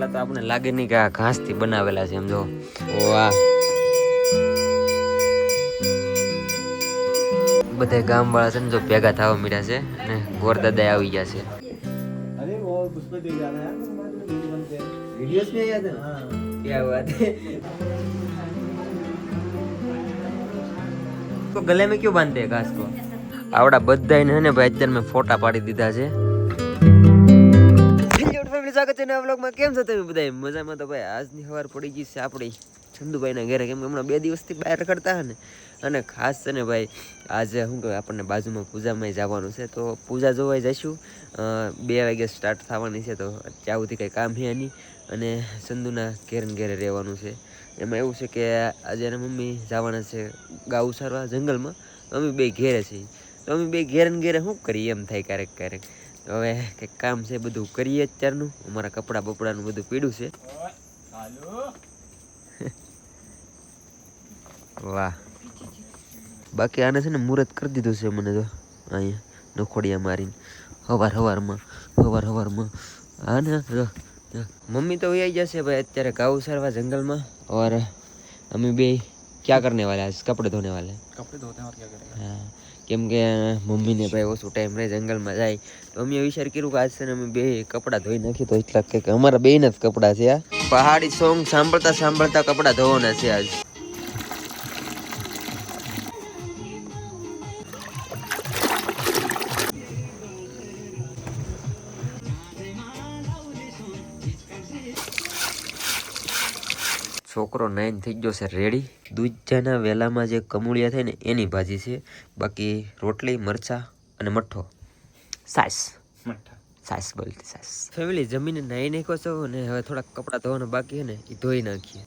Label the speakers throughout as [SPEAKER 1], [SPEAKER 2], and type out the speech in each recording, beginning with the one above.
[SPEAKER 1] પેલા તો આપણે લાગે નહીં કે આ ઘાસથી બનાવેલા છે એમ જો. વાહ, બધા ગામ વાળા છે ને જો ભેગા થવા મળ્યા છે અને ગોરદાદા આવી ગયા છે.
[SPEAKER 2] अरे वो उस पे दे जाना है वीडियो बनते हैं वीडियोस में याद है हाँ क्या बात है
[SPEAKER 1] तो गले में क्यों बांधते हैं घास को? आवड़ा बधाई ने भाई અત્યારે મેં ફોટા પાડી દીધા છે. ફેમિલી સ્વાગત છે નવા વ્લોગમાં. કેમ છો તમે બધા? મજામાં તો ભાઈ. આજની સવાર પડી ગઈ છે આપણી ચંદુભાઈના ઘરે, કેમ કે હમણાં 2 દિવસથી બહાર રખડતા હે ને, અને ખાસ છે ને ભાઈ આજે શું કહેવાય આપણને બાજુમાં પૂજામાં જવાનું છે, તો પૂજા જોવા જઈશું. 2 વાગે સ્ટાર્ટ થવાની છે, તો ત્યાં સુધી કંઈ કામ છે નહીં, અને ચંદુના ઘેર ને ઘેરે રહેવાનું છે. એમાં એવું છે કે આજે એના મમ્મી જવાના છે ગાઉ સારવા જંગલમાં, અમે બે ઘેરે છીએ. તો અમે બે ઘેર ને ઘેરે શું કરીએ એમ થાય ક્યારેક ક્યારેક. હવે કંઈક કામ છે બધું કરીએ અત્યારનું. અમારા કપડાં બપડાનું બધું પીડ્યું છે. વાહ, બાકી આને છે ને મુહૂર્ત કરી દીધું છે મને તો અહીંયા નખોડિયા મારીને હવારમાં આને મમ્મી તો આવી જશે ભાઈ અત્યારે ગાઉ સારવા જંગલમાં. और અમે બે क्या करने वाले आज? कपड़े धोने वाले.
[SPEAKER 2] कपड़े धोते हैं और क्या करेंगे.
[SPEAKER 1] हाँ, કેમ કે મમ્મીને ભાઈ ઓછું ટાઈમ રહે જંગલમાં જાય, તો અમે વિચાર કર્યું કે આજ છે ને અમે બે કપડાં ધોઈ નાખીએ, તો એટલા કે અમારા બેયના જ કપડાં છે. આ પહાડી સોંગ સાંભળતા સાંભળતા કપડાં ધોવાના છે આજ. છોકરો 9 થઈ ગયો છે રેડી. દૂધજાના વેલામાં જે કમુળિયા થાય ને એની ભાજી છે, બાકી રોટલી મરચા અને મઠ્ઠો સાસ બોલતી સાસ. ફેમિલી જમીને નાહી નાખ્યો છો, અને હવે થોડાક કપડાં ધોવાના બાકી છે ને એ ધોઈ નાખીએ.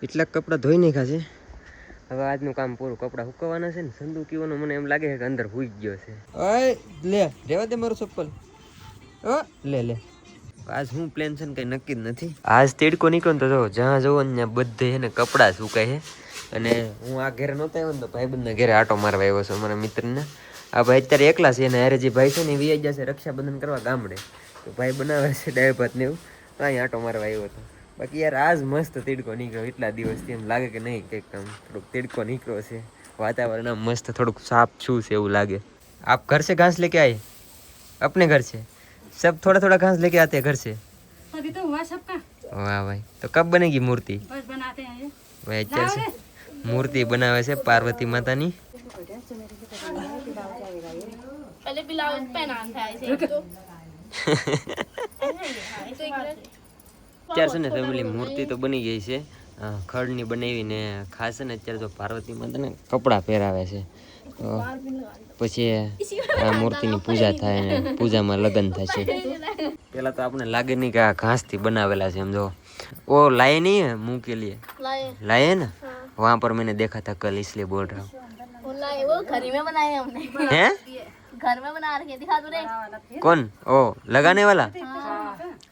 [SPEAKER 1] એટલા કપડાં ધોઈ નાખ્યા છે. હવે આજનું કામ પૂરું. કપડાં સુકવવાના છે ને. સંદુ કીવાનો મને એમ લાગે છે કે અંદર હુઈ ગયો છે. ઓય લે, રેવા દે મારું ચપ્પલ. લે આજ શું પ્લાન છે ને કઈ નક્કી જ નથી. આજ તેડકો નીકળ્યો ને તો જો જ્યાં જવો ને ત્યાં બધે છે ને કપડાં સુકાય છે. અને હું આ ઘરે નહોતો આવ્યો ને તો ભાઈબંધના ઘરે આટો મારવા આવ્યો છું અમારા મિત્રને. આ ભાઈ અત્યારે એકલા છે, અને હારે જે ભાઈ છે ને એ વી જશે રક્ષાબંધન કરવા ગામડે, તો ભાઈ બનાવે છે દાળ ભાત ને એવું, તો અહીં આટો મારવા આવ્યો હતો. બાકી યાર આજ મસ્ત તેડકો નીકળ્યો. એટલા દિવસથી એમ લાગે કે નહીં કંઈક આમ થોડુંક તેડકો નીકળ્યો છે. वातावरण मस्त થોડુંક साफ छू से એવું લાગે. आप घर से घास लेके आए? अपने घर से सब थोड़ा थोड़ा घास लेके आते हैं घर से?
[SPEAKER 3] अभी तो हुआ सबका.
[SPEAKER 1] वाह भाई, तो कब बनेगी मूर्ति?
[SPEAKER 3] बस बनाते हैं ये.
[SPEAKER 1] भाई અત્યારે છે મૂર્તિ બનાવે છે પાર્વતી માતાની.
[SPEAKER 4] पहले ब्लाउज पहनाना था ऐसे तो
[SPEAKER 1] અત્યારે છે ને ફેમિલી મૂર્તિ તો બની ગઈ છે. ખડની બનાવીને ખાસ છે ને અત્યારે જો પાર્વતી માતાને કપડાં પહેરાવે છે, તો પછી આ મૂર્તિની પૂજા થાય ને પૂજામાં લગ્ન થશે. પેલા તો આપણે લાગે નહીં કે આ ઘાસથી બનાવેલા છે એમ જો. वो लाए नहीं है मुंह के लिए? लाए ना, वहाँ पर मैंने देखा था कल, इसलिए बोल रहा हूँ.
[SPEAKER 4] वो लाए, वो घर में बनाए हमने.
[SPEAKER 1] हैं?
[SPEAKER 4] घर में बना रखे, दिखा दो रे.
[SPEAKER 1] कौन? ओ लगाने वाला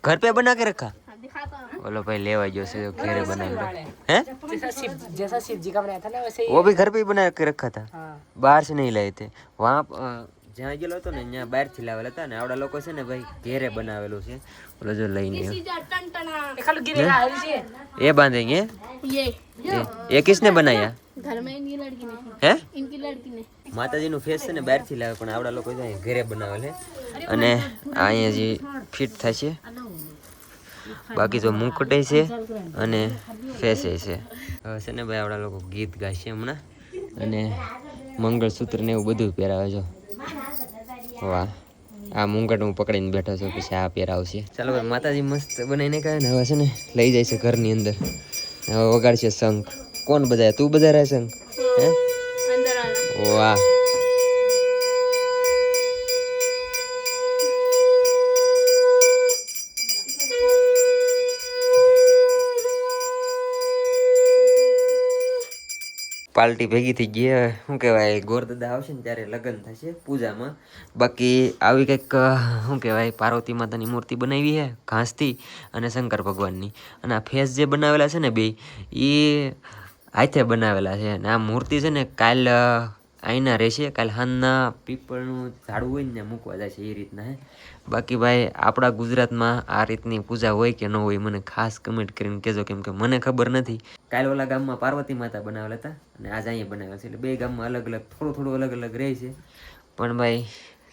[SPEAKER 1] घर पे बना के रखा?
[SPEAKER 4] दिखाता हूँ.
[SPEAKER 1] बोलो भाई लेवा जो से घेरे बनाए हैं,
[SPEAKER 3] जैसा शिव जी का बनाया था ना वैसे
[SPEAKER 1] वो भी घर पे ही बना के रखा था. बाहर से नहीं लाए थे. वहाँ જ્યાં ગયેલો હતો ને ત્યાં બહારથી લાવેલા હતા, ને આવડા લોકો છે ને ભાઈ ઘેરે બનાવેલું છે. બોલો જો લઈને ये बांधेंगे. ये किसने बनाया?
[SPEAKER 4] घर में इनकी लड़की ने.
[SPEAKER 1] હે?
[SPEAKER 4] इनकी लड़की ने.
[SPEAKER 1] માતાજીનું ફેસ છે ને બહારથી લાવે, પણ આવડા લોકો છે ઘરે બનાવે છે. અને અહીંયા જે ફિટ થશે, બાકી જો મુકટે છે અને ફેસે છે. હવે છે ને ભાઈ આવડા લોકો ગીત ગાશે હમણાં, અને મંગળસૂત્ર ને એવું બધું પહેરાવે છે. વાહ, આ મુંગટ હું પકડીને બેઠો છું, પછી આ પહેરાવશે. ચાલો ભાઈ માતાજી મસ્ત બનાવીને કહે ને હવે છે ને લઈ જાય છે ઘરની અંદર. હવે વગાડશે શંખ. કોણ બજાય? તું બજા રહે શંખ? હે?
[SPEAKER 4] अंदर आना.
[SPEAKER 1] वाह, પાર્ટી ભેગી થઈ ગઈ હવે શું કહેવાય ગોરદાદા આવશે ને ત્યારે લગ્ન થશે પૂજામાં બાકી આવી કંઈક શું કહેવાય પાર્વતી માતાની મૂર્તિ બનાવી છે ઘાસથી અને શંકર ભગવાનની અને આ ફેસ જે બનાવેલા છે ને બે એ હાથે બનાવેલા છે અને આ મૂર્તિ છે ને કાલ આઈના રહેશે કાલ હાલના પીપળનું ઝાડવું હોય ને મૂકવા જાય છે એ રીતના હે બાકી ભાઈ આપણા ગુજરાતમાં આ રીતની પૂજા હોય કે ન હોય મને ખાસ કમેન્ટ કરીને કહેજો કેમ કે મને ખબર નથી કાલ ઓલા ગામમાં પાર્વતી માતા બનાવેલા હતા અને આજ અહીંયા બનાવેલા છે એટલે બે ગામમાં અલગ અલગ થોડું અલગ અલગ રહે છે પણ ભાઈ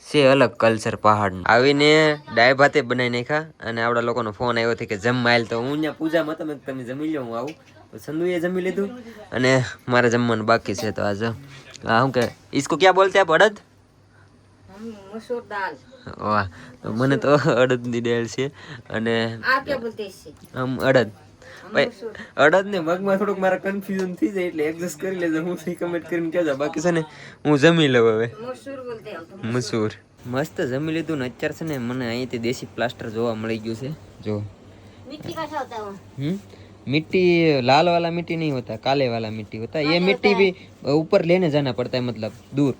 [SPEAKER 1] છે અલગ કલ્ચર પહાડનું આવીને ડાય ભાતે બનાવી નાખ્યા અને આપણા લોકોનો ફોન આવ્યો હતો કે જમવા આવેલ તો હું અહીંયા પૂજામાં તમે તમે જમી લો હું આવું તો સંધુએ જમી લીધું અને મારે જમવાનું બાકી છે તો આજે हाँ हम क्या इसको क्या बोलते हैं आप अड़द
[SPEAKER 3] मसूर दाल
[SPEAKER 1] वाह तो મને તો અડદની દાળ છે અને
[SPEAKER 3] आप क्या बोलते हैं इससे
[SPEAKER 1] આમ અડદ ભાઈ અડદ ને મગમાં થોડુંક મારા કન્ફ્યુઝન થઈ જાય એટલે એડજસ્ટ કરી લેજો હું સહી કમેન્ટ કરીને કહેજો બાકી છે ને હું જમી લઉં હવે
[SPEAKER 3] मसूर बोलते हैं हम तो
[SPEAKER 1] મસૂર મસ્ત જમી લીધું ને અત્યારે છે ને મને અહીંથી દેશી પ્લાસ્ટર જોવા મળી ગયું છે જો
[SPEAKER 3] मिट्टी का क्या होता है वो
[SPEAKER 1] मिट्टी लाल वाला मिट्टी नहीं होता काले वाला मिट्टी होता है ये मिट्टी भी ऊपर लेने जाना पड़ता है मतलब दूर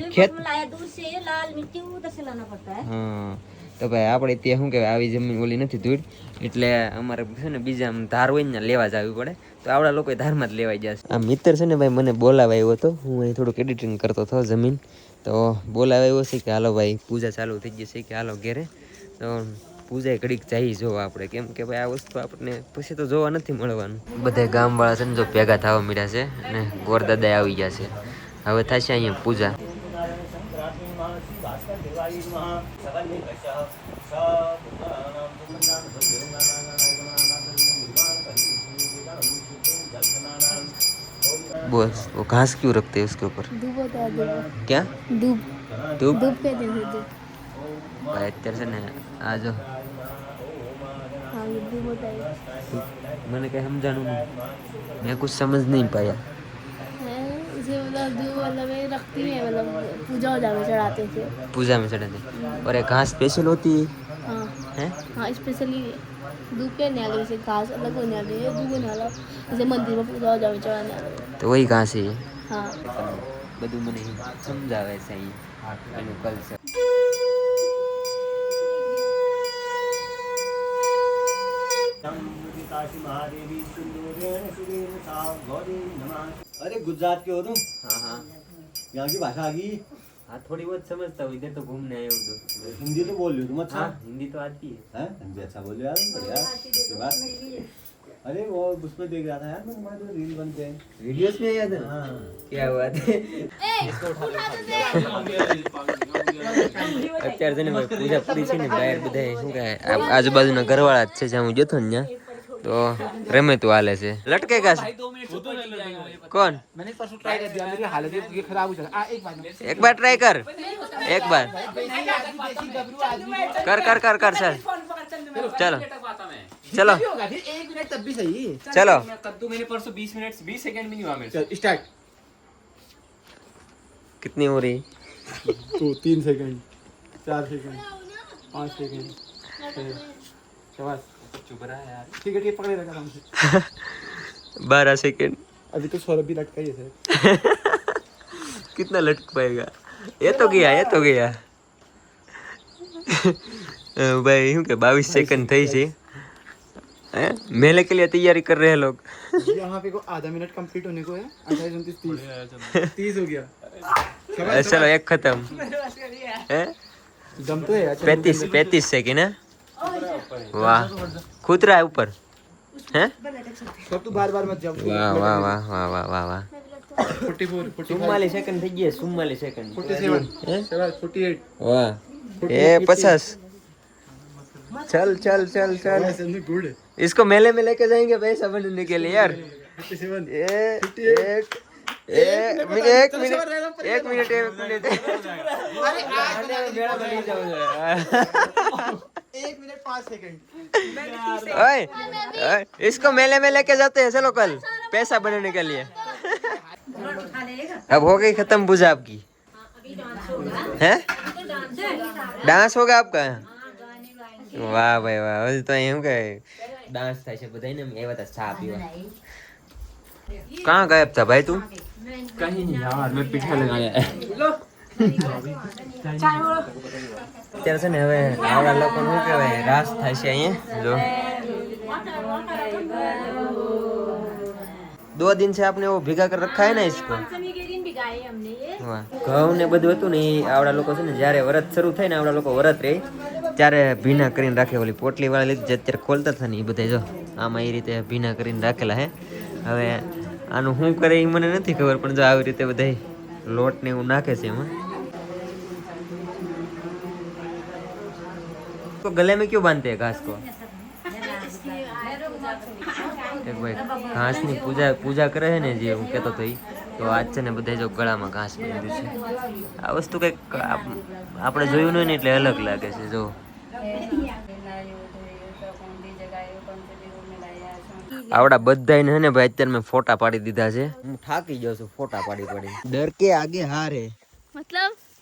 [SPEAKER 1] खेत
[SPEAKER 3] लाया दूर से लाल मिट्टी उधर से लाना पड़ता है
[SPEAKER 1] हाँ तो ભાઈ આપણે ત્યાં શું કહેવાય આવી જમીન ઓલી નથી ધૂળ એટલે અમારે છે ને બીજા ધાર હોય ને લેવા જવી પડે તો આવડા લોકો ધારમાં જ લેવાઈ જશે આ મિત્ર છે ને ભાઈ મને બોલાવા આવ્યો હતો હું અહીં થોડુંક એડિટિંગ કરતો હતો જમીન તો બોલાવા આવ્યો છે કે હાલો ભાઈ પૂજા ચાલુ થઈ જશે કે હાલો ઘેરે તો પૂજા ઘડીક જઈ જોવા આપણે કેમ કે ભાઈ આ વસ્તુ આપણને પછી તો જોવા નથી મળવાનું બધા ગામવાળા છે ને જો ભેગા થવા મળ્યા છે અને ગોરદાદા આવી ગયા છે હવે થશે અહીંયા પૂજા बस वो घास क्यों रखते हैं उसके ऊपर
[SPEAKER 4] दूब होता है दूब
[SPEAKER 1] क्या
[SPEAKER 4] दूब
[SPEAKER 1] धूप
[SPEAKER 4] दूब कहते हैं दूब
[SPEAKER 1] भाई અત્યારે છે ને આ જો
[SPEAKER 4] हाँ ये दूब होता है
[SPEAKER 1] मैंने कहीं समझानू नहीं मैं कुछ समझ नहीं पाया
[SPEAKER 4] इसे मतलब दूब मतलब ये रखती है मतलब पूजा हो जावे चढ़ाते थे
[SPEAKER 1] पूजा में चढ़ाते और एक घास स्पेशल होती
[SPEAKER 4] हाँ
[SPEAKER 1] है
[SPEAKER 4] हाँ स्पेशली दूब के न्याले जैसे घास अलग होने वाली है दूब होने वाला जैसे मंदिर में पूजा हो जावे चढ़ाने वाला
[SPEAKER 1] तो वही घास है
[SPEAKER 4] हाँ
[SPEAKER 1] બધું મને સમજાવે છે અહીં એનું કલ્ચર
[SPEAKER 2] अरे गुजरात के हो तुम
[SPEAKER 1] हाँ हाँ
[SPEAKER 2] यहाँ की भाषा आ गई
[SPEAKER 1] हाँ थोड़ी बहुत समझता हूँ इधर तो घूमने आए हूँ तो
[SPEAKER 2] हिंदी तो बोल रही हो तुम अच्छा
[SPEAKER 1] हाँ हिंदी तो आती है
[SPEAKER 2] हैं हिंदी अच्छा बोल रहे यार बढ़िया अच्छी बात अरे वो उसमें देख रहा था यार मैं तुम्हारे तो रील बनते हैं
[SPEAKER 1] वीडियोस में याद है
[SPEAKER 2] हाँ
[SPEAKER 1] क्या हुआ थे અત્યારે છે ને ભાઈ પૂજા પૂરી છે ને બહાર બધા શું કહે આજુબાજુના ઘરવાળા જ છે જ્યાં હું જતો ને ત્યાં તો રમે તું હાલે છે લટકેગા कौन
[SPEAKER 5] मैंने परसों ट्राई कर दिया मेरी हालत ये खराब हो जाएगा एक बार
[SPEAKER 1] एक बार ट्राई कर एक बार कर कर कर कर सर चलो चलो
[SPEAKER 5] होगा फिर 1 मिनट तब भी सही
[SPEAKER 1] चलो
[SPEAKER 5] कद्दू मैंने परसों 20 मिनट 20 सेकंड में नहीं हुआ मेरे से स्टार्ट
[SPEAKER 1] कितनी हो रही
[SPEAKER 5] तो 3 सेकंड 4 सेकंड 5 सेकंड शाबाश चुप रहा है यार ठीक है पकड़े रखा आराम से
[SPEAKER 1] 12 सेकंड
[SPEAKER 5] अभी तो सौरभ भी लटका ही है सर
[SPEAKER 1] कितना लटक पाएगा ये तो गया भाई हूँ के 22 सेकंड થઈ છે मेले के लिए तैयारी कर रहे हैं लोग
[SPEAKER 5] यहाँ पे को आधा मिनट कंप्लीट होने को है 28 29 30 हो गया
[SPEAKER 1] चलो एक खत्म हैं
[SPEAKER 5] दम तो है यार
[SPEAKER 1] 35 सेकंड है वाह खुद रहा है ऊपर हैं
[SPEAKER 5] सब तू बार बार मत जाओ
[SPEAKER 1] वाह वाह वाह वाह वाह वाह वाह
[SPEAKER 5] 44
[SPEAKER 1] 44 सेकंड થઈ ગયા 44 સેકન્ડ
[SPEAKER 5] 47 48
[SPEAKER 1] वाह ए 50 चल चल चल चल
[SPEAKER 5] गुड
[SPEAKER 1] इसको मेले में लेके जाएंगे पैसा बनने के लिए यार
[SPEAKER 5] 57
[SPEAKER 1] एक मिनट
[SPEAKER 5] एक मिनट 5 सेकंड
[SPEAKER 1] ओए इसको मेले में लेके जाते हैं चलो कल पैसा बनने के लिए अब हो गई खत्म पूजा आपकी हैं डांस होगा आपका वाह भाई वाह तो એમ કે ડાન્સ થાય છે બધાને એમ એવા તા ચા પીવા कहाँ गायब था भाई तू?
[SPEAKER 5] कहीं नहीं यार, मैं पीछे लगाया
[SPEAKER 1] અત્યારે છે ને હવે આવડા લોકોનું શું કહેવાય રાસ થાય છે અહીંયા જો 2 दिन से आपने वो भिगा कर रखा है ना इसको વાહ ઘઉં ને બધું હતું ને એ આવડા લોકો છે ને જ્યારે વરત શરૂ થાય ને આવડા લોકો વરત રહે ત્યારે ભીના કરીને રાખે ઓલી પોટલી વાળા લીધી જે અત્યારે ખોલતા હતા ને એ બધા જો આમાં એ રીતે ભીના કરીને રાખેલા હે હવે આનું શું કરે એ મને નથી ખબર પણ જો આવી રીતે બધા લોટ ને એવું નાખે છે એમાં तो गले में क्यों बांधते हैं घास को एक भाई घास ની પૂજા કરે છે ને જે હું કહેતો હતો તો આજ છે ને બધા જો ગળામાં ઘાસ બાંધ્યું છે આ વસ્તુ કંઈક આપણે જોયું નહીં ને એટલે અલગ લાગે છે જો આવડા બધાને હે ને ભાઈ અત્યારે મેં ફોટા પાડી દીધા છે હું થાકી જાઉં છું ફોટા પાડી ડર કે આગે હાર है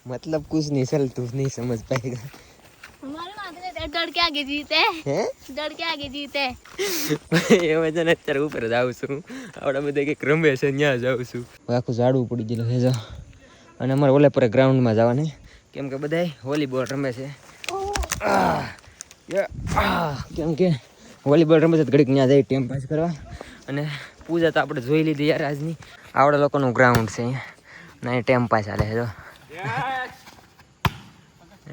[SPEAKER 1] मतलब कुछ नहीं चल तू नहीं समझ पाएगा
[SPEAKER 4] हमारे माथे डर के आगे जीते
[SPEAKER 1] हैं
[SPEAKER 4] डर के आगे जीते
[SPEAKER 1] એ વજન અત્યારે ઉપર જાઉં છું આવડા બધા કંઈક રમે છે ત્યાં જાઉં છું આખું ઝાડવું પડી ગયેલું છે જો અને અમારે ઓલે પર ગ્રાઉન્ડમાં જવાને કેમ કે બધા વોલીબોલ રમે છે કેમ કે વોલીબોલ રમે છે ઘડીક ત્યાં જઈ ટાઈમ પાસ કરવા અને પૂજા તો આપણે જોઈ લીધી યાર આજની આવડા લોકોનું ગ્રાઉન્ડ છે અહીંયા ને ટાઈમ પાસ ચાલે છે જો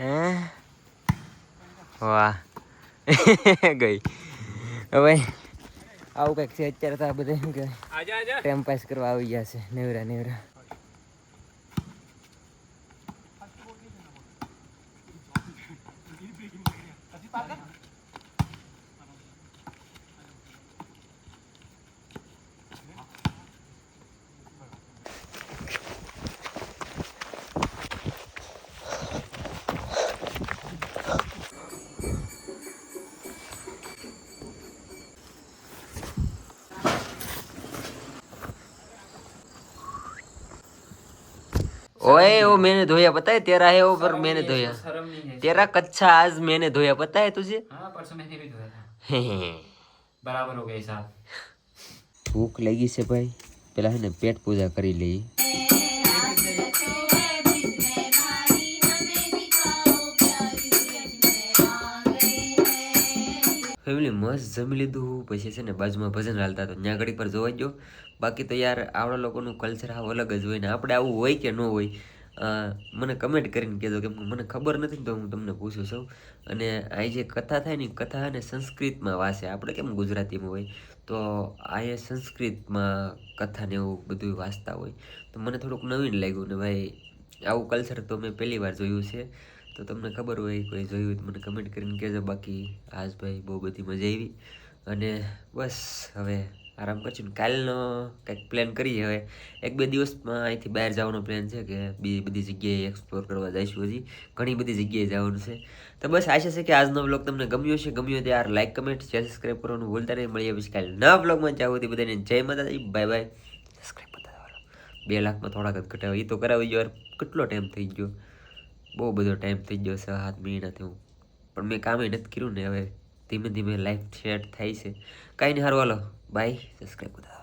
[SPEAKER 1] હે વાહ ગઈ હવે આવું કંઈક છે અત્યારે તો આ બધા શું કહેવાય ટાઈમ પાસ કરવા આવી ગયા છે નેવરા ओए वो मैंने धोया पता है तेरा है वो पर मैंने धोया तेरा कच्चा आज मैंने धोया पता है तुझे
[SPEAKER 5] हाँ परसों मैंने भी धोया था बराबर हो गया साहब
[SPEAKER 1] भूख लगी से भाई पहला है ना पेट पूजा करी ली ફેમિલી મસ્ત જમી લીધું પછી છે ને બાજુમાં ભજન હાલતા તો ત્યાં ઘડી પર જોવા ગયો બાકી તો યાર આવડા લોકોનું કલ્ચર આવું અલગ જ હોય ને આપણે આવું હોય કે ન હોય મને કમેન્ટ કરીને કહેજો કેમ કે મને ખબર નથી તો હું તમને પૂછું છું અને આ જે કથા થાય ને કથા ને સંસ્કૃતમાં વાંચે આપણે કેમ ગુજરાતીમાં હોય તો આ એ સંસ્કૃતમાં કથા ને એવું બધું વાંચતા હોય તો મને થોડુંક નવીન લાગ્યું ને ભાઈ આવું કલ્ચર તો મેં પહેલી વાર જોયું છે તો તમને ખબર હોય કોઈ જોયું તો મને કમેન્ટ કરીને કહેજો બાકી આજ ભાઈ બહુ બધી મજા આવી અને બસ હવે આરામ કરશું ને કાલનો કંઈક પ્લાન કરીએ હવે 1-2 દિવસમાં અહીંથી બહાર જવાનો પ્લાન છે કે બધી જગ્યાએ એક્સપ્લોર કરવા જઈશું હજી ઘણી બધી જગ્યાએ જવાનું છે તો બસ આશા છે કે આજનો વ્લોગ તમને ગમ્યો હશે ગમ્યો તો યાર લાઈક કમેન્ટ શેર સબસ્ક્રાઈબ કરવાનું ભૂલતા નહીં મળીએ પછી કાલે નવા વ્લોગમાં ચાહો હતી બધાને જય માતાજી બાય બાય સબસ્ક્રાઈબ બતા 2 લાખમાં થોડાક જ ઘટાડો એ તો કરાવી ગયો યાર કેટલો ટાઈમ થઈ ગયો બહુ બધો ટાઈમ થઈ ગયો 6-7 મહિનાથી હું પણ મેં કામે નથી કર્યું ને હવે ધીમે ધીમે લાઈફ સેટ થાય છે કાંઈ નહીં સારું હાલો બાય સબસ્ક્રાઈબ બધા